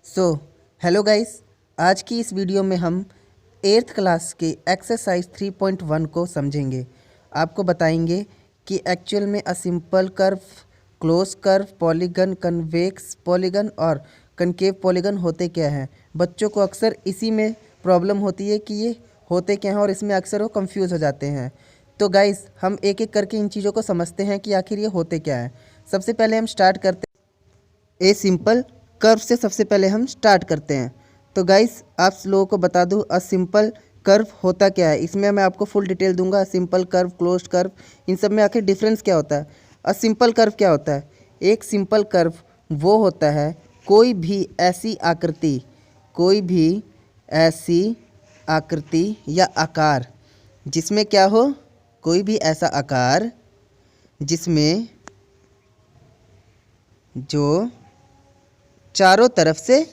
So hello guys, आज की इस वीडियो में हम 8th क्लास के एक्सरसाइज 3.1 को समझेंगे। आपको बताएंगे कि एक्चुअल में a simple curve, close curve, polygon, convex polygon और कनकेव पॉलीगन होते क्या हैं। बच्चों को अक्सर इसी में प्रॉब्लम होती है कि ये होते क्या हैं और इसमें अक्सर वो कंफ्यूज हो जाते हैं। तो गाइस, हम एक एक करके इन चीज़ों को समझते हैं कि आखिर ये होते क्या हैं। सबसे पहले हम स्टार्ट करते हैं ए सिंपल कर्व से। सबसे पहले हम स्टार्ट करते हैं। तो गाइस, आप लोगों को बता दूं अ सिंपल कर्व होता क्या है। इसमें मैं आपको फुल डिटेल दूंगा। सिंपल कर्व, क्लोज्ड कर्व, इन सब में आखिर डिफरेंस क्या होता है। अ सिंपल कर्व क्या होता है? एक सिंपल कर्व वो होता है कोई भी ऐसी आकृति या आकार जिसमें क्या हो, कोई भी ऐसा आकार जिसमें जो चारों तरफ से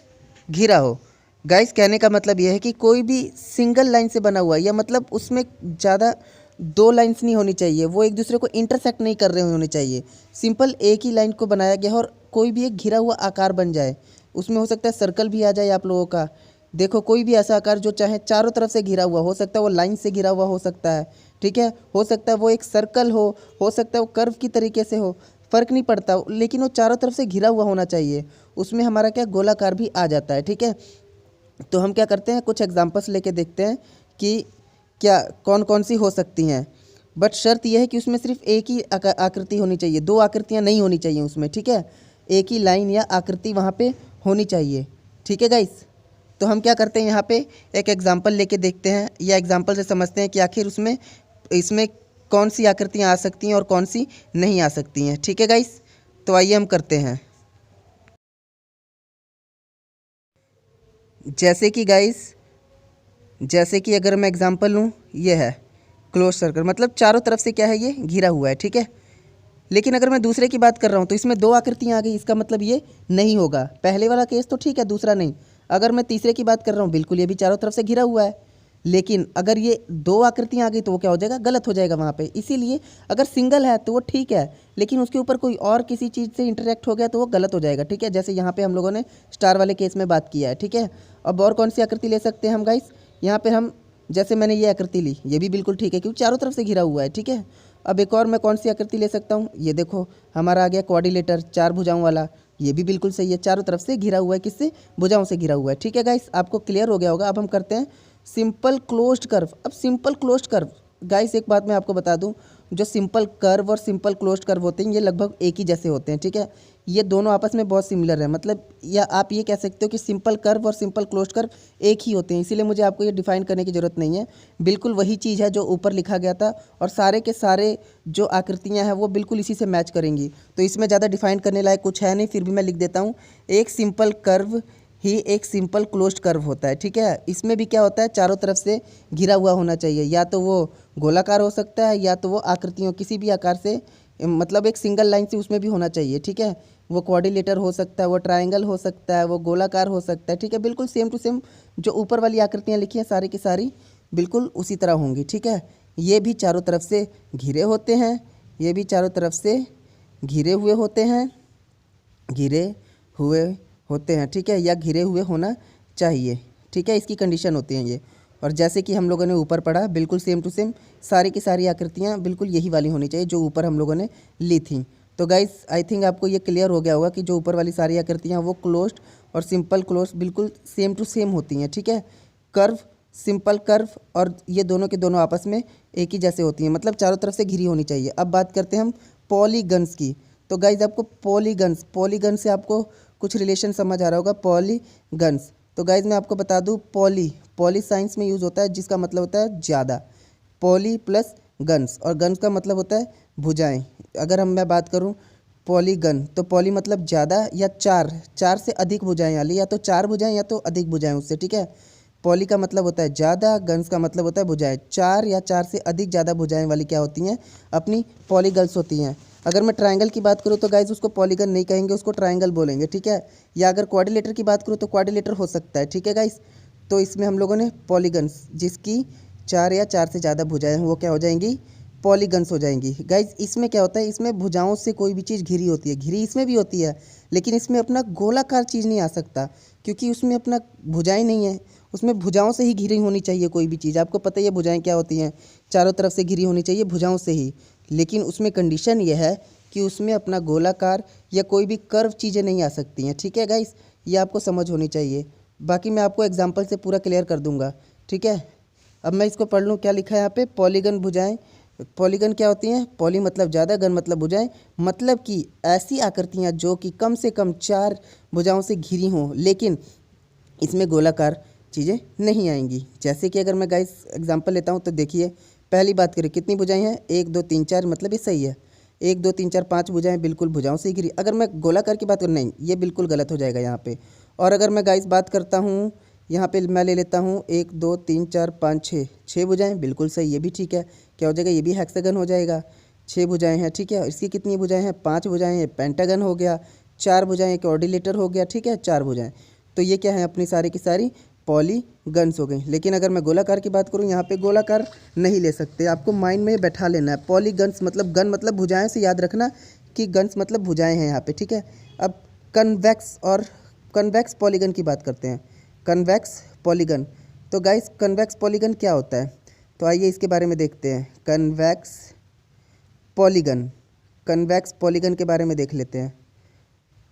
घिरा हो। गाइस, कहने का मतलब यह है कि कोई भी सिंगल लाइन से बना हुआ है, या मतलब उसमें ज़्यादा दो लाइंस नहीं होनी चाहिए, वो एक दूसरे को इंटरसेक्ट नहीं कर रहे होने चाहिए। सिंपल एक ही लाइन को बनाया गया और कोई भी एक घिरा हुआ आकार बन जाए। उसमें हो सकता है सर्कल भी आ जाए आप लोगों का। देखो, कोई भी ऐसा आकार जो चाहे चारों तरफ से घिरा हुआ, हो सकता है वो लाइन से घिरा हुआ हो सकता है, ठीक है, हो सकता है वो एक सर्कल हो सकता है वो कर्व की तरीके से हो, फ़र्क नहीं पड़ता, लेकिन वो चारों तरफ से घिरा हुआ होना चाहिए। उसमें हमारा क्या गोलाकार भी आ जाता है, ठीक है। तो हम क्या करते हैं, कुछ एग्जांपल्स लेके देखते हैं कि क्या कौन कौन सी हो सकती हैं। बट शर्त यह है कि उसमें सिर्फ एक ही आकृति होनी चाहिए, दो आकृतियां नहीं होनी चाहिए उसमें, ठीक है। एक ही लाइन या आकृति वहाँ पे होनी चाहिए, ठीक है गाइस। तो हम क्या करते हैं, यहाँ पे एक एग्जाम्पल लेके देखते हैं, या एग्जाम्पल से समझते हैं कि आखिर इसमें कौन सी आकृतियाँ आ सकती हैं और कौन सी नहीं आ सकती हैं, ठीक है गाइस। तो आइए हम करते हैं। जैसे कि अगर मैं एग्जांपल लूँ, ये है क्लोज सर्कल, मतलब चारों तरफ से क्या है, ये घिरा हुआ है, ठीक है। लेकिन अगर मैं दूसरे की बात कर रहा हूँ तो इसमें दो आकृतियाँ आ गई, इसका मतलब ये नहीं होगा। पहले वाला केस तो ठीक है, दूसरा नहीं। अगर मैं तीसरे की बात कर रहा हूँ, बिल्कुल ये भी चारों तरफ से घिरा हुआ है, लेकिन अगर ये दो आकृतियाँ आ गई तो वो क्या हो जाएगा, गलत हो जाएगा वहाँ पे। इसीलिए अगर सिंगल है तो वो ठीक है, लेकिन उसके ऊपर कोई और किसी चीज़ से इंटरेक्ट हो गया तो वो गलत हो जाएगा, ठीक है। जैसे यहाँ पे हम लोगों ने स्टार वाले केस में बात किया है, ठीक है। अब और कौन सी आकृति ले सकते हैं हम गाइस, यहाँ पे हम, जैसे मैंने ये आकृति ली, ये भी बिल्कुल ठीक है क्योंकि चारों तरफ से घिरा हुआ है, ठीक है। अब एक और मैं कौन सी आकृति ले सकता हूँ, ये देखो हमारा आ गया क्वाड्रिलेटर, चार भुजाओं वाला। ये भी बिल्कुल सही है, चारों तरफ से घिरा हुआ है, किससे, भुजाओं से घिरा हुआ है, ठीक है गाइस। आपको क्लियर हो गया होगा। अब हम करते हैं सिंपल क्लोज्ड कर्व। अब सिंपल क्लोज्ड कर्व, गाइस एक बात मैं आपको बता दूं, जो सिंपल कर्व और सिंपल क्लोज्ड कर्व होते हैं ये लगभग एक ही जैसे होते हैं, ठीक है। ये दोनों आपस में बहुत सिमिलर है, मतलब या आप ये कह सकते हो कि सिंपल कर्व और सिंपल क्लोज्ड कर्व एक ही होते हैं। इसीलिए मुझे आपको ये डिफाइन करने की ज़रूरत नहीं है, बिल्कुल वही चीज़ है जो ऊपर लिखा गया था, और सारे के सारे जो आकृतियाँ हैं वो बिल्कुल इसी से मैच करेंगी। तो इसमें ज़्यादा डिफाइन करने लायक कुछ है नहीं, फिर भी मैं लिख देता हूँ, एक सिंपल कर्व ही एक सिंपल क्लोज्ड कर्व होता है, ठीक है। इसमें भी क्या होता है, चारों तरफ से घिरा हुआ होना चाहिए, या तो वो गोलाकार हो सकता है या तो वो आकृतियों किसी भी आकार से, मतलब एक सिंगल लाइन से उसमें भी होना चाहिए, ठीक है। वो क्वाड्रिलेटर हो सकता है, वो ट्रायंगल हो सकता है, वो गोलाकार हो सकता है, ठीक है। बिल्कुल सेम टू सेम जो ऊपर वाली आकृतियाँ लिखी हैं सारी की सारी बिल्कुल उसी तरह होंगी, ठीक है। ये भी चारों तरफ से घिरे होते हैं, ये भी चारों तरफ से घिरे हुए होते हैं, घिरे हुए होते हैं, ठीक है, या घिरे हुए होना चाहिए, ठीक है। इसकी कंडीशन होती हैं ये। और जैसे कि हम लोगों ने ऊपर पढ़ा, बिल्कुल सेम टू सेम सारी की सारी आकृतियाँ बिल्कुल यही वाली होनी चाहिए जो ऊपर हम लोगों ने ली थी। तो गाइस, आई थिंक आपको ये क्लियर हो गया होगा कि जो ऊपर वाली सारी आकृतियाँ वो क्लोज्ड और सिंपल क्लोज्ड बिल्कुल सेम टू सेम होती हैं, ठीक है। कर्व, सिंपल कर्व और ये दोनों के दोनों आपस में एक ही जैसे होती हैं, मतलब चारों तरफ से घिरी होनी चाहिए। अब बात करते हैं हम पॉलीगन्स की। तो गाइज, आपको पॉलीगन से आपको कुछ रिलेशन समझ आ रहा होगा, पॉलीगन्स। तो गाइज मैं आपको बता दूं, पॉली साइंस में यूज़ होता है जिसका मतलब होता है ज़्यादा, पॉली प्लस गन्स, और गन्स का मतलब होता है भुजाएं। अगर मैं बात करूं पॉलीगन, तो पॉली मतलब ज़्यादा या चार से अधिक भुजाएं वाली, या तो चार भुजाएं या तो अधिक भुजाएं उससे, ठीक है। पॉली का मतलब होता है ज़्यादा, गन्स का मतलब होता है भुजाएं। चार या चार से अधिक ज़्यादा भुजाएं वाली क्या होती हैं, अपनी पॉलीगन्स होती हैं। अगर मैं ट्रायंगल की बात करूँ तो गाइज उसको पॉलीगन नहीं कहेंगे, उसको ट्रायंगल बोलेंगे, ठीक है। या अगर क्वाड्रिलेटर की बात करूँ तो क्वाड्रिलेटर हो सकता है, ठीक है गाइज। तो इसमें हम लोगों ने पॉलीगन्स जिसकी चार या चार से ज़्यादा भुजाएं वो क्या हो जाएंगी, पॉलीगन्स हो जाएंगी। गाइज इसमें क्या होता है, इसमें भुजाओं से कोई भी चीज़ घिरी होती है, घिरी इसमें भी होती है, लेकिन इसमें अपना गोलाकार चीज़ नहीं आ सकता क्योंकि उसमें अपना भुजाएं नहीं है। उसमें भुजाओं से ही घिरी होनी चाहिए कोई भी चीज़। आपको पता ही है भुजाएं क्या होती हैं, चारों तरफ से घिरी होनी चाहिए भुजाओं से ही। लेकिन उसमें कंडीशन ये है कि उसमें अपना गोलाकार या कोई भी कर्व चीज़ें नहीं आ सकती हैं। ठीक है गाइस, ये आपको समझ होनी चाहिए। बाकी मैं आपको एग्जांपल से पूरा क्लियर कर दूंगा। ठीक है, अब मैं इसको पढ़ लूँ। क्या लिखा है यहाँ पे, पॉलीगन भुजाएं। पॉलीगन क्या होती हैं, पॉली मतलब ज़्यादा, गन मतलब भुजाएं, मतलब कि ऐसी आकृतियाँ जो कि कम से कम 4 भुजाओं से घिरी हों, लेकिन इसमें गोलाकार चीज़ें नहीं आएंगी। जैसे कि अगर मैं गाइस एग्जांपल लेता हूँ तो देखिए, पहली बात करें कितनी भुजाएं हैं, 1 2 3 4, मतलब ये सही है। 1 2 3 4 5 भुजाएं बिल्कुल भुजाओं से ही घिरी। अगर मैं गोलाकार की बात करूँ, नहीं, ये बिल्कुल गलत हो जाएगा यहाँ पे। और अगर मैं गाइस बात करता हूँ, यहाँ पे मैं ले लेता हूँ 1 2 3 4 5 6 भुजाएं, बिल्कुल सही, ये भी ठीक है। क्या हो जाएगा, ये भी हेक्सागन हो जाएगा। 6 भुजाएं हैं, ठीक है। इसकी कितनी भुजाएं हैं, 5 भुजाएं हैं, पेंटागन हो गया। 4 भुजाएं एक ऑर्डिलेटर हो गया, ठीक है, 4 भुजाएं। तो ये क्या है, अपनी सारी की सारी पॉलीगन्स हो गई। लेकिन अगर मैं गोलाकार की बात करूँ, यहाँ पे गोलाकार नहीं ले सकते। आपको माइंड में बैठा लेना है, पॉलीगन्स मतलब गन मतलब भुजाएं से याद रखना कि गन्स मतलब भुजाएं हैं यहाँ पे। ठीक है, अब कन्वेक्स और कन्वेक्स पॉलीगन की बात करते हैं। कन्वेक्स पॉलीगन, तो गाइस कन्वेक्स पॉलीगन क्या होता है, तो आइए इसके बारे में देखते हैं। कन्वेक्स पॉलीगन, कन्वेक्स पॉलीगन के बारे में देख लेते हैं।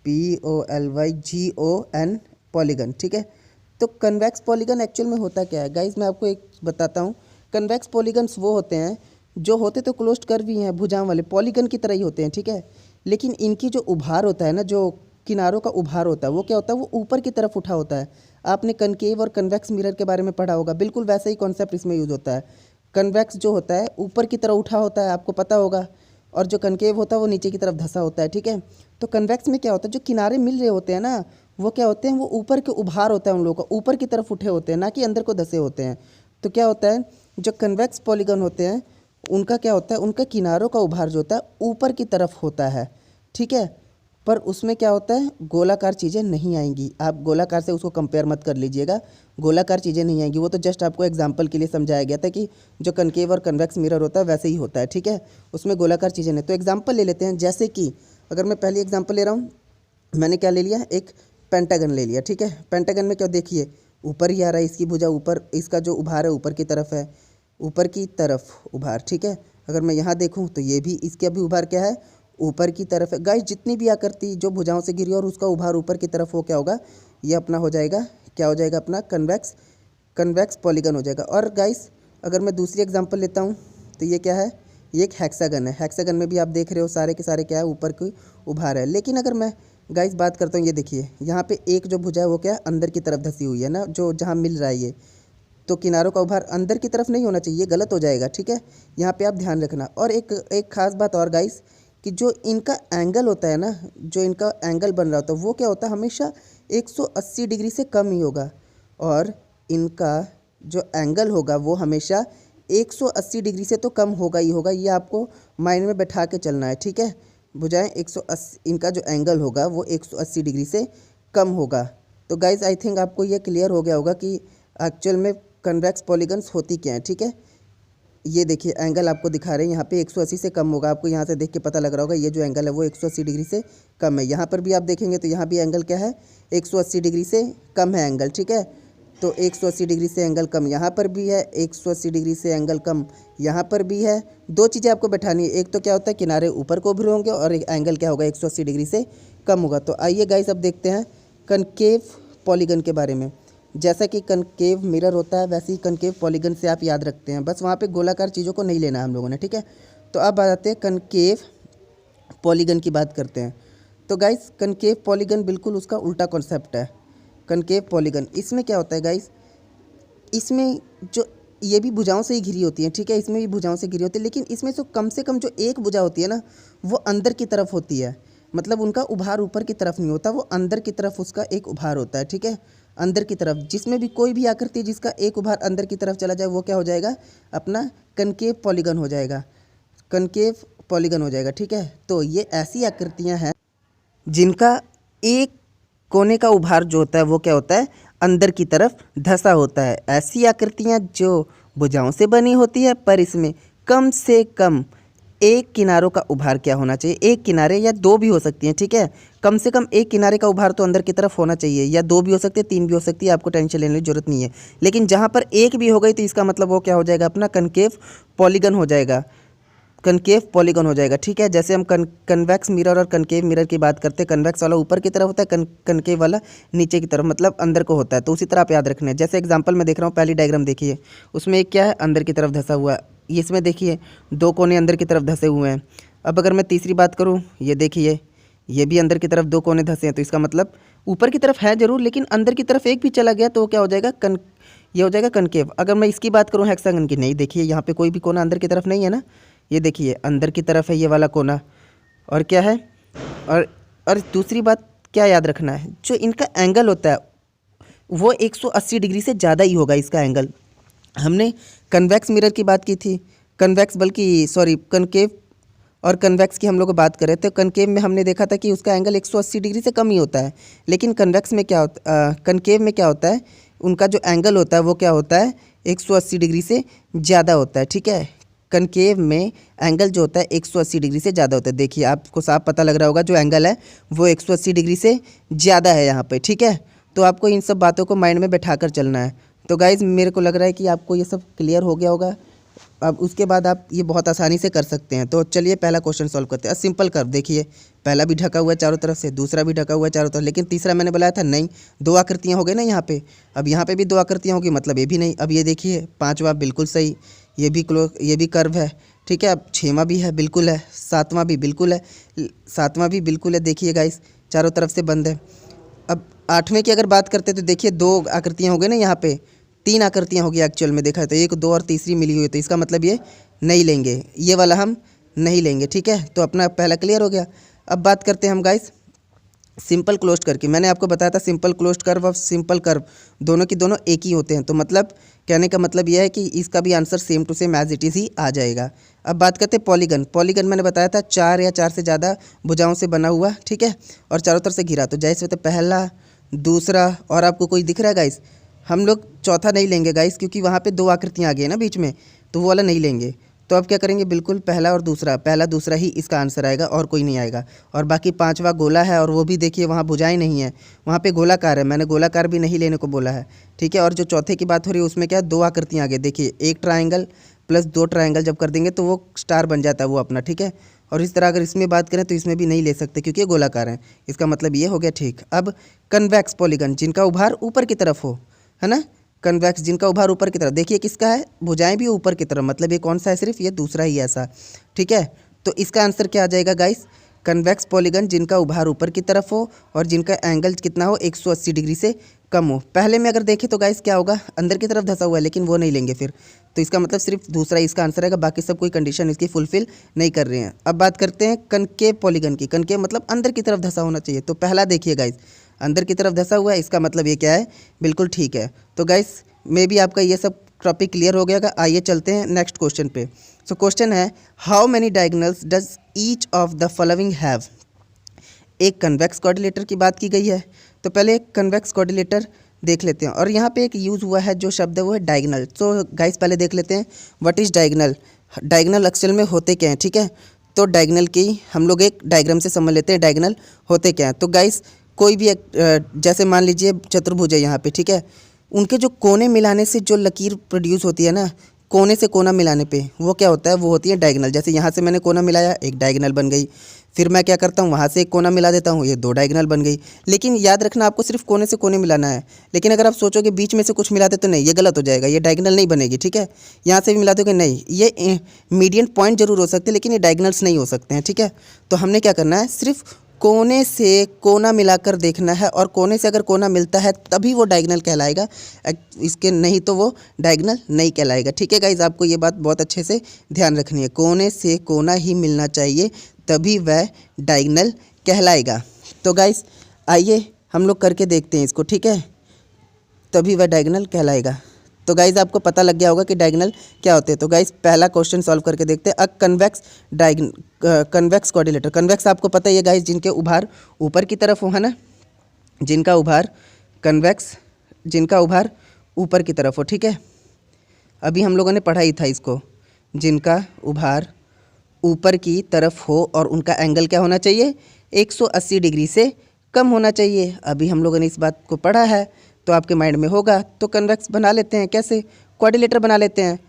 POLYGON पॉलीगन, ठीक है। तो कन्वेक्स पॉलीगन एक्चुअल में होता क्या है गाइस, मैं आपको एक बताता हूँ। कन्वेक्स पॉलीगन्स वो होते हैं जो होते तो क्लोज्ड कर्व ही हैं, भुजाओं वाले पॉलीगन की तरह ही होते हैं, ठीक है। लेकिन इनकी जो उभार होता है ना, जो किनारों का उभार होता है, वो क्या होता है, वो ऊपर की तरफ उठा होता है। आपने कनकेव और कन्वेक्स मिरर के बारे में पढ़ा होगा, बिल्कुल वैसा ही कॉन्सेप्ट इसमें यूज होता है। कन्वेक्स जो होता है ऊपर की तरफ उठा होता है, आपको पता होगा, और जो कनकेव होता है वो नीचे की तरफ धंसा होता है, ठीक है। तो कन्वेक्स में क्या होता है, जो किनारे मिल रहे होते हैं ना, वो क्या होते हैं, वो ऊपर के उभार होता है उन लोगों का, ऊपर की तरफ उठे होते हैं, ना कि अंदर को धंसे होते हैं। तो क्या होता है, जो कन्वेक्स पॉलीगन होते हैं उनका क्या होता है, उनका किनारों का उभार जो होता है ऊपर की तरफ होता है, ठीक है। पर उसमें क्या होता है, गोलाकार चीज़ें नहीं आएंगी। आप गोलाकार से उसको कंपेयर मत कर लीजिएगा, गोलाकार चीज़ें नहीं आएंगी। वो तो जस्ट आपको एग्जांपल के लिए समझाया गया था कि जो कनकेव और कन्वेक्स मिरर होता है वैसे ही होता है, ठीक है, उसमें गोलाकार चीज़ें नहीं। तो एग्जांपल ले लेते हैं, जैसे कि अगर मैं पहली एग्जांपल ले रहा हूँ, मैंने क्या ले लिया, एक पेंटागन ले लिया, ठीक है। पेंटागन में क्या देखिए, ऊपर ही आ रहा है, इसकी भुजा ऊपर, इसका जो उभार है ऊपर की तरफ है, ऊपर की तरफ उभार, ठीक है। अगर मैं यहाँ देखूँ तो ये भी, इसका भी उभार क्या है, ऊपर की तरफ है। गाइस जितनी भी आकृति जो भुजाओं से घिरी और उसका उभार ऊपर की तरफ हो, क्या होगा, ये अपना हो जाएगा, क्या हो जाएगा, अपना कन्वेक्स पॉलीगन हो जाएगा। और गाइस अगर मैं दूसरी एग्जांपल लेता हूँ तो ये क्या है, ये एक हेक्सागन है। हेक्सागन में भी आप देख रहे हो सारे के सारे क्या है, ऊपर की उभार है। लेकिन अगर मैं गाइस बात करता हूँ, ये देखिए यहाँ पे एक जो भुजा है वो क्या है, अंदर की तरफ धसी हुई है ना, जो जहाँ मिल रहा है ये, तो किनारों का उभार अंदर की तरफ नहीं होना चाहिए, गलत हो जाएगा, ठीक है। यहाँ पे आप ध्यान रखना। और एक खास बात और गाइस, कि जो इनका एंगल होता है ना, जो इनका एंगल बन रहा होता है वो क्या होता है, हमेशा 180 डिग्री से कम ही होगा। और इनका जो एंगल होगा वो हमेशा 180 डिग्री से तो कम होगा ही होगा, ये आपको माइंड में बैठा के चलना है, ठीक है। भुजाएं 180, इनका जो एंगल होगा वो 180 डिग्री से कम होगा। तो गाइज आई थिंक आपको ये क्लियर हो गया होगा कि एक्चुअल में कन्वेक्स पॉलीगन्स होती क्या है, ठीक है। ये देखिए एंगल आपको दिखा रहे हैं, यहाँ पे 180 से कम होगा, आपको यहाँ से देख के पता लग रहा होगा, ये जो एंगल है वो 180 डिग्री से कम है। यहाँ पर भी आप देखेंगे तो यहाँ भी एंगल क्या है, 180 डिग्री से कम है एंगल, ठीक है। तो 180 डिग्री से एंगल कम यहाँ पर भी है, 180 डिग्री से एंगल कम यहाँ पर भी है। दो चीज़ें आपको बैठानी है, एक तो क्या होता है किनारे ऊपर को उभरे होंगे, और एक एंगल क्या होगा, 180 डिग्री से कम होगा। तो आइए गाइस अब देखते हैं कनकेव पॉलीगन के बारे में। जैसा कि कनकेव मिरर होता है वैसे ही कनकेव पॉलीगन से आप याद रखते हैं, बस वहाँ पे गोलाकार चीज़ों को नहीं लेना हम लोगों ने, ठीक है। तो अब बात आते हैं कनकेव पॉलीगन की बात करते हैं। तो गाइस कनकेव पॉलीगन बिल्कुल उसका उल्टा कॉन्सेप्ट है। कनकेव पॉलीगन, इसमें क्या होता है गाइस, इसमें जो ये भी भुजाओं से ही घिरी होती है, ठीक है, इसमें भी भुजाओं से घिरी होती है, लेकिन इसमें से कम जो एक भुजा होती है ना, वो अंदर की तरफ होती है। मतलब उनका उभार ऊपर की तरफ नहीं होता, वो अंदर की तरफ उसका एक उभार होता है, ठीक है, अंदर की तरफ। जिसमें भी कोई भी आकृति जिसका एक उभार अंदर की तरफ चला जाए वो क्या हो जाएगा, अपना कनकेव पॉलीगन हो जाएगा, कनकेव पॉलीगन हो जाएगा, ठीक है। तो ये ऐसी आकृतियाँ हैं जिनका एक कोने का उभार जो होता है वो क्या होता है, अंदर की तरफ धंसा होता है। ऐसी आकृतियाँ जो भुजाओं से बनी होती है पर इसमें कम से कम एक किनारों का उभार क्या होना चाहिए, एक किनारे या दो भी हो सकती हैं, ठीक है, कम से कम एक किनारे का उभार तो अंदर की तरफ होना चाहिए, या दो भी हो सकती है, तीन भी हो सकती है, आपको टेंशन लेने की जरूरत नहीं है। लेकिन जहाँ पर एक भी हो गई तो इसका मतलब वो क्या हो जाएगा, अपना कनकेव पॉलीगन हो जाएगा, कनकेव पॉलीगन हो जाएगा, ठीक है। जैसे हम कन्वेक्स मिरर और कनकेव मिरर की बात करते हैं, कन्वेक्स वाला ऊपर की तरफ होता है, कनकेव वाला नीचे की तरफ, मतलब अंदर को होता है। तो उसी तरह आप याद रखना है। जैसे एग्जांपल मैं देख रहा हूँ, पहली डायग्राम देखिए, उसमें एक क्या है, अंदर की तरफ धंसा हुआ है, इसमें देखिए दो कोने अंदर की तरफ धंसे हुए हैं। अब अगर मैं तीसरी बात करूँ, ये देखिए, ये भी अंदर की तरफ दो कोने धंसे हैं, तो इसका मतलब ऊपर की तरफ है जरूर, लेकिन अंदर की तरफ एक भी चला गया तो वो क्या हो जाएगा, ये हो जाएगा कनकेव। अगर मैं इसकी बात करूँ हेक्सागन की, नहीं देखिए यहाँ पे कोई भी कोना अंदर की तरफ नहीं है ना, ये देखिए अंदर की तरफ है ये वाला कोना, और क्या है, और दूसरी बात क्या याद रखना है, जो इनका एंगल होता है वो 180 डिग्री से ज़्यादा ही होगा इसका एंगल। हमने कन्वेक्स मिरर की बात की थी, कन्वेक्स बल्कि सॉरी कनकेव और कन्वेक्स की हम लोग बात कर रहे थे। कनकेव में हमने देखा था कि उसका एंगल 180 डिग्री से कम ही होता है, लेकिन कन्वेक्स में क्या होता, कनकेव में क्या होता है, उनका जो एंगल होता है वो क्या होता है, 180 डिग्री से ज़्यादा होता है, ठीक है। कनकेव में एंगल जो होता है 180 डिग्री से ज़्यादा होता है। देखिए आपको साफ पता लग रहा होगा, जो एंगल है वो 180 डिग्री से ज़्यादा है यहाँ पे, ठीक है। तो आपको इन सब बातों को माइंड में बैठा कर चलना है। तो गाइज़ मेरे को लग रहा है कि आपको ये सब क्लियर हो गया होगा। अब उसके बाद आप ये बहुत आसानी से कर सकते हैं। तो चलिए पहला क्वेश्चन सॉल्व करते हैं। सिंपल कर्व देखिए, पहला भी ढका हुआ है चारों तरफ से, दूसरा भी ढका हुआ है चारों तरफ, लेकिन तीसरा मैंने बताया था नहीं, दो आकृतियाँ हो गई ना यहाँ पे। अब यहाँ पे भी दो आकृतियाँ होगी, मतलब ये भी नहीं। अब ये देखिए पाँचवा बिल्कुल सही, ये भी कर्व है, ठीक है। अब छठवां भी है, बिल्कुल है, सातवां भी बिल्कुल है, सातवां भी बिल्कुल है, देखिए गाइस चारों तरफ से बंद है। अब आठवें की अगर बात करते हैं तो देखिए दो आकृतियाँ हो गई ना, यहाँ पे तीन आकृतियाँ होगी एक्चुअल में देखा है तो, एक दो और तीसरी मिली हुई है, तो इसका मतलब ये नहीं लेंगे, ये वाला हम नहीं लेंगे, ठीक है। तो अपना पहला क्लियर हो गया। अब बात करते हैं हम गाइस सिंपल क्लोज्ड कर्व की। मैंने आपको बताया था सिंपल क्लोज्ड कर्व और सिंपल कर्व दोनों की दोनों एक ही होते हैं, तो मतलब कहने का मतलब यह है कि इसका भी answer same to same as it is ही आ जाएगा। अब बात करते हैं पॉलीगन। पॉलीगन मैंने बताया था चार या चार से ज़्यादा भुजाओं से बना हुआ, ठीक है, और चारों तरफ से घिरा। तो जैसे होता है पहला, दूसरा, और आपको कोई दिख रहा है गाइस, हम लोग चौथा नहीं लेंगे गाइस, क्योंकि वहाँ पे दो आकृतियाँ आ गई है ना बीच में, तो वो वाला नहीं लेंगे। तो अब क्या करेंगे, बिल्कुल पहला और दूसरा, पहला दूसरा ही इसका आंसर आएगा और कोई नहीं आएगा। और बाकी पांचवा गोला है, और वो भी देखिए वहाँ भुजाएं नहीं है, वहाँ पे गोलाकार है, मैंने गोलाकार भी नहीं लेने को बोला है, ठीक है। और जो चौथे की बात हो रही है उसमें क्या है, दो आकृतियाँ आ गई, देखिए एक ट्राइंगल प्लस दो ट्राइंगल जब कर देंगे तो वो स्टार बन जाता है वो अपना, ठीक है। और इस तरह अगर इसमें बात करें तो इसमें भी नहीं ले सकते क्योंकि ये गोलाकार है, इसका मतलब ये हो गया, ठीक। अब कन्वेक्स पॉलीगन जिनका उभार ऊपर की तरफ हो, है ना, कन्वेक्स जिनका उभार ऊपर की तरफ, देखिए किसका है, भुजाएं भी ऊपर की तरफ, मतलब ये कौन सा है, सिर्फ ये दूसरा ही ऐसा, ठीक है। तो इसका आंसर क्या आ जाएगा गाइस, कन्वेक्स पॉलीगन जिनका उभार ऊपर की तरफ हो और जिनका एंगल कितना हो, 180 डिग्री से कम हो। पहले में अगर देखें तो गाइस क्या होगा, अंदर की तरफ धंसा हुआ है, लेकिन वो नहीं लेंगे फिर, तो इसका मतलब सिर्फ दूसरा इसका आंसर आएगा, बाकी सब कोई कंडीशन इसकी फुलफिल नहीं कर रहे हैं। अब बात करते हैं कनकेव पॉलीगन की। कनकेव मतलब अंदर की तरफ धंसा होना चाहिए, तो पहला देखिए गाइस अंदर की तरफ धंसा हुआ है, इसका मतलब ये क्या है, बिल्कुल ठीक है। तो गाइस मे भी आपका ये सब टॉपिक क्लियर हो गया। आइए चलते हैं नेक्स्ट क्वेश्चन पे। सो क्वेश्चन है, how many diagonals does each of the following have. एक कन्वेक्स कोऑर्डिनेटर की बात की गई है, तो पहले एक कन्वेक्स कोऑर्डिनेटर देख लेते हैं। और यहाँ पे एक यूज़ हुआ है जो शब्द है वो है डायगोनल। तो गाइस पहले देख लेते हैं व्हाट इज़ डायगोनल। डायगोनल अक्सर में होते क्या हैं, ठीक है। तो डायगोनल की हम लोग एक डायग्राम से समझ लेते हैं डायगोनल होते क्या हैं। तो गाइस कोई भी एक जैसे मान लीजिए चतुर्भुज है यहाँ पे, ठीक है, उनके जो कोने मिलाने से जो लकीर प्रोड्यूस होती है ना, कोने से कोना मिलाने पे वो क्या होता है, वो होती है डायगोनल। जैसे यहाँ से मैंने कोना मिलाया, एक डायगोनल बन गई, फिर मैं क्या करता हूँ वहाँ से एक कोना मिला देता हूँ, ये दो डायगोनल बन गई। लेकिन याद रखना आपको सिर्फ कोने से कोने मिलाना है, लेकिन अगर आप सोचोगे बीच में से कुछ मिलाते तो नहीं, ये गलत हो जाएगा, ये डायगोनल नहीं बनेगी, ठीक है। यहाँ से भी मिला दोगे नहीं, ये मीडियन पॉइंट जरूर हो सकते हैं लेकिन ये डायगोनल्स नहीं हो सकते हैं, ठीक है। तो हमने क्या करना है, सिर्फ कोने से कोना मिलाकर देखना है, और कोने से अगर कोना मिलता है तभी वो डायगोनल कहलाएगा, इसके नहीं तो वो डायगोनल नहीं कहलाएगा, ठीक है गाइज। आपको ये बात बहुत अच्छे से ध्यान रखनी है, कोने से कोना ही मिलना चाहिए तभी वह डायगोनल कहलाएगा। तो गाइज आइए हम लोग करके देखते हैं इसको, ठीक है, तभी वह डायगोनल कहलाएगा। तो गाइज़ आपको पता लग गया होगा कि डायगोनल क्या होते हैं। तो गाइज़ पहला क्वेश्चन सॉल्व करके देखते हैं। अ कन्वेक्स कोऑर्डिनेटर, कन्वेक्स आपको पता ही है गाइज़, जिनके उभार ऊपर की तरफ हो, है ना, जिनका उभार कन्वेक्स, जिनका उभार ऊपर की तरफ हो, ठीक है। अभी हम लोगों ने पढ़ा ही था इसको, जिनका उभार ऊपर की तरफ हो और उनका एंगल क्या होना चाहिए, 180 डिग्री से कम होना चाहिए। अभी हम लोगों ने इस बात को पढ़ा है तो आपके माइंड में होगा। तो कन्वेक्स बना लेते हैं, कैसे, क्वाड्रिलेटर बना लेते हैं।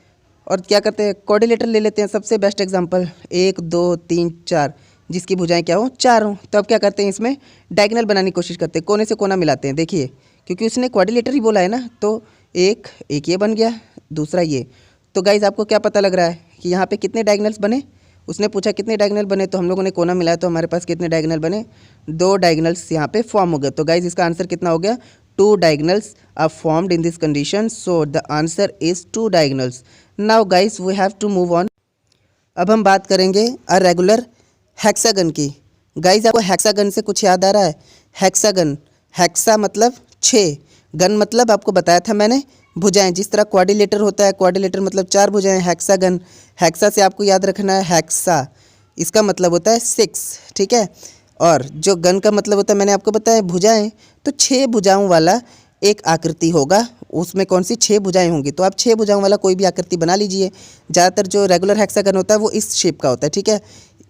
और क्या करते हैं, क्वाड्रिलेटर ले लेते हैं। सबसे बेस्ट एग्जांपल 1 2 3 4, जिसकी भुजाएं क्या हो, 4 हो। तो अब क्या करते हैं, इसमें डायगोनल बनाने की कोशिश करते हैं, कोने से कोना मिलाते हैं। देखिए क्योंकि उसने क्वाड्रिलेटर ही बोला है ना, तो एक ये बन गया, दूसरा ये। तो गाइज आपको क्या पता लग रहा है कि यहाँ पे कितने डायगोनल्स बने। उसने पूछा कितने डायगोनल बने, तो हम लोगों ने कोना मिलाया तो हमारे पास कितने डायगोनल बने, 2 डायगोनल्स यहाँ पे फॉर्म हो गए। तो गाइज इसका आंसर कितना हो गया, 2 diagonals are formed in this condition, so the answer is 2 diagonals. Now guys we have to move on. अब हम बात करेंगे अ रेगुलर हेक्सागन की। गाइज आपको हेक्सागन से कुछ याद आ रहा है, हेक्सागन, हेक्सा मतलब 6, गन मतलब आपको बताया था मैंने भुजाएं। जिस तरह क्वाड्रिलेटर होता है, क्वाड्रिलेटर मतलब 4 भुजाएं, हेक्सागन, हेक्सा से आपको याद रखना है हेक्सा, इसका मतलब होता है 6, ठीक है। और जो गन का मतलब होता है मैंने आपको बताया भुजाएं, तो 6 भुजाओं वाला एक आकृति होगा, उसमें कौन सी 6 भुजाएं होंगी। तो आप 6 भुजाओं वाला कोई भी आकृति बना लीजिए। ज़्यादातर जो रेगुलर हेक्सागन होता है वो इस शेप का होता है, ठीक है।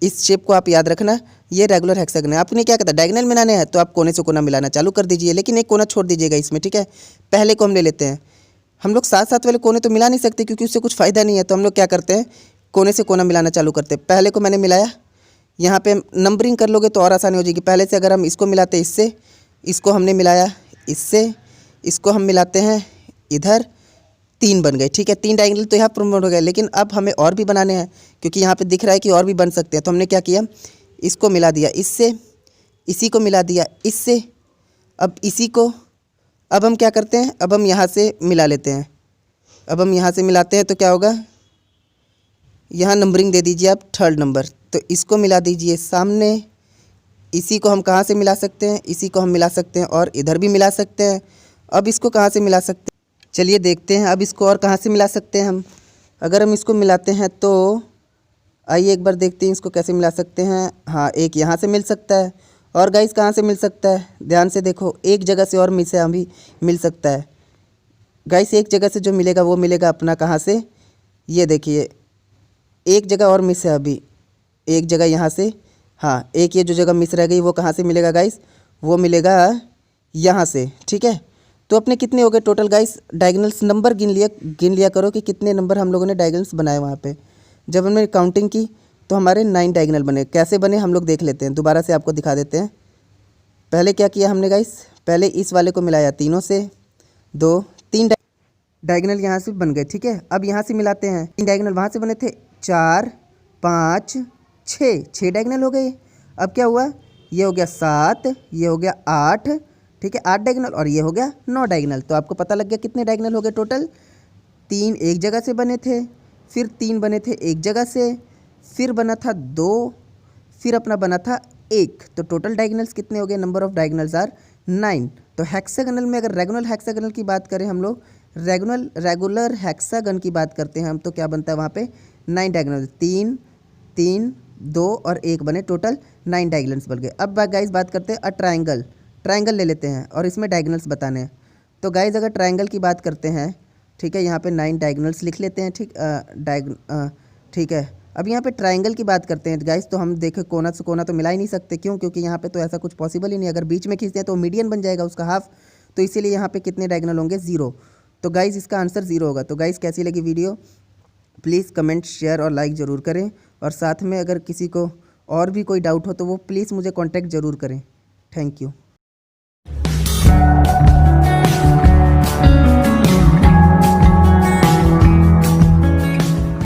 इस शेप को आप याद रखना, ये रेगुलर हेक्सागन है। आपने क्या कहता है, डायगोनल मिलाने हैं तो आप कोने से कोना मिलाना चालू कर दीजिए, लेकिन एक कोना छोड़ दीजिएगा इसमें, ठीक है। पहले को हम ले लेते हैं। हम लोग साथ साथ वाले कोने तो मिला नहीं सकते क्योंकि उससे कुछ फ़ायदा नहीं है, तो हम लोग क्या करते हैं, कोने से कोना मिलाना चालू करते हैं। पहले को मैंने मिलाया, यहाँ पे नंबरिंग कर लोगे तो और आसानी हो जाएगी। पहले से अगर हम इसको मिलाते हैं इससे, इसको हमने मिलाया इससे, इसको हम मिलाते हैं इधर, 3 बन गए, ठीक है। 3 डायगोनल तो यहाँ प्रमोट हो गए, लेकिन अब हमें और भी बनाने हैं क्योंकि यहाँ पे दिख रहा है कि और भी बन सकते हैं। तो हमने क्या किया, इसको मिला दिया इससे, इसी को मिला दिया इससे, अब इसी को, अब हम क्या करते हैं, अब हम यहाँ से मिला लेते हैं। अब हम यहाँ से मिलाते हैं तो क्या होगा, यहाँ नंबरिंग दे दीजिए आप 3rd नंबर, तो इसको मिला दीजिए सामने। इसी को हम कहाँ से मिला सकते हैं, इसी को हम मिला सकते हैं और इधर भी मिला सकते हैं। अब इसको कहाँ से मिला सकते हैं, चलिए देखते हैं अब इसको और कहाँ से मिला सकते हैं हम। अगर हम इसको मिलाते हैं तो आइए एक बार देखते हैं इसको कैसे मिला सकते हैं। हाँ, एक यहाँ से मिल सकता है, और गाइस कहाँ से मिल सकता है, ध्यान से देखो, एक जगह से और मिसे अभी मिल सकता है। गाइस एक जगह से जो मिलेगा वो मिलेगा अपना कहाँ से, ये देखिए एक जगह और मिस है अभी, एक जगह यहाँ से, हाँ एक ये जो जगह मिस रह गई वो कहाँ से मिलेगा गाइस, वो मिलेगा यहाँ से, ठीक है। तो अपने कितने हो गए टोटल गाइस डायगोनल्स, नंबर गिन लिया करो कि कितने नंबर हम लोगों ने डायगोनल्स बनाए वहाँ पे। जब हमने काउंटिंग की तो हमारे 9 डायगोनल बने। कैसे बने हम लोग देख लेते हैं, दोबारा से आपको दिखा देते हैं। पहले क्या किया हमने गाइस, पहले इस वाले को मिलाया तीनों से, 2 3 डायगोनल यहाँ से बन गए, ठीक है। अब यहाँ से मिलाते हैं, 3 डायगोनल वहाँ से बने थे, 4 5 6 डायगोनल हो गए। अब क्या हुआ, ये हो गया 7, ये हो गया 8, ठीक है, 8 डायगोनल, और ये हो गया 9 डायगोनल। तो आपको पता लग गया कितने डायगोनल हो गए टोटल। 3 एक जगह से बने थे, फिर 3 बने थे एक जगह से, फिर बना था 2, फिर अपना बना था 1। तो टोटल डायगोनल्स कितने हो गए, नंबर ऑफ डायगोनल्स आर 9। तो हेक्सागोनल में अगर रेगुलर हेक्सागोनल की बात करें हम लोग, रेगुलर हेक्सागन की बात करते हैं हम, तो क्या बनता है वहाँ पे 9 डायगोनल, 3 3 2 और 1 बने, टोटल 9 डायगोनल्स बन गए। अब गाइस बात करते हैं ट्रायंगल ले लेते हैं और इसमें डायगोनल्स बताने हैं। तो गाइस अगर ट्रायंगल की बात करते हैं, ठीक है, यहाँ पे 9 डायगोनल्स लिख लेते हैं, ठीक है। अब यहाँ पे ट्रायंगल की बात करते हैं गाइस, तो हम देखें कोना से कोना तो मिला ही नहीं सकते, क्यों, क्योंकि यहाँ पे तो ऐसा कुछ पॉसिबल ही नहीं। अगर बीच में खींचते हैं तो मीडियन बन जाएगा उसका हाफ, तो इसीलिए यहाँ पे कितने डायगोनल होंगे, 0। तो गाइस इसका आंसर 0 होगा। तो गाइस कैसी लगी वीडियो, प्लीज़ कमेंट शेयर और लाइक ज़रूर करें, और साथ में अगर किसी को और भी कोई डाउट हो तो वो प्लीज़ मुझे कॉन्टैक्ट ज़रूर करें। Thank you.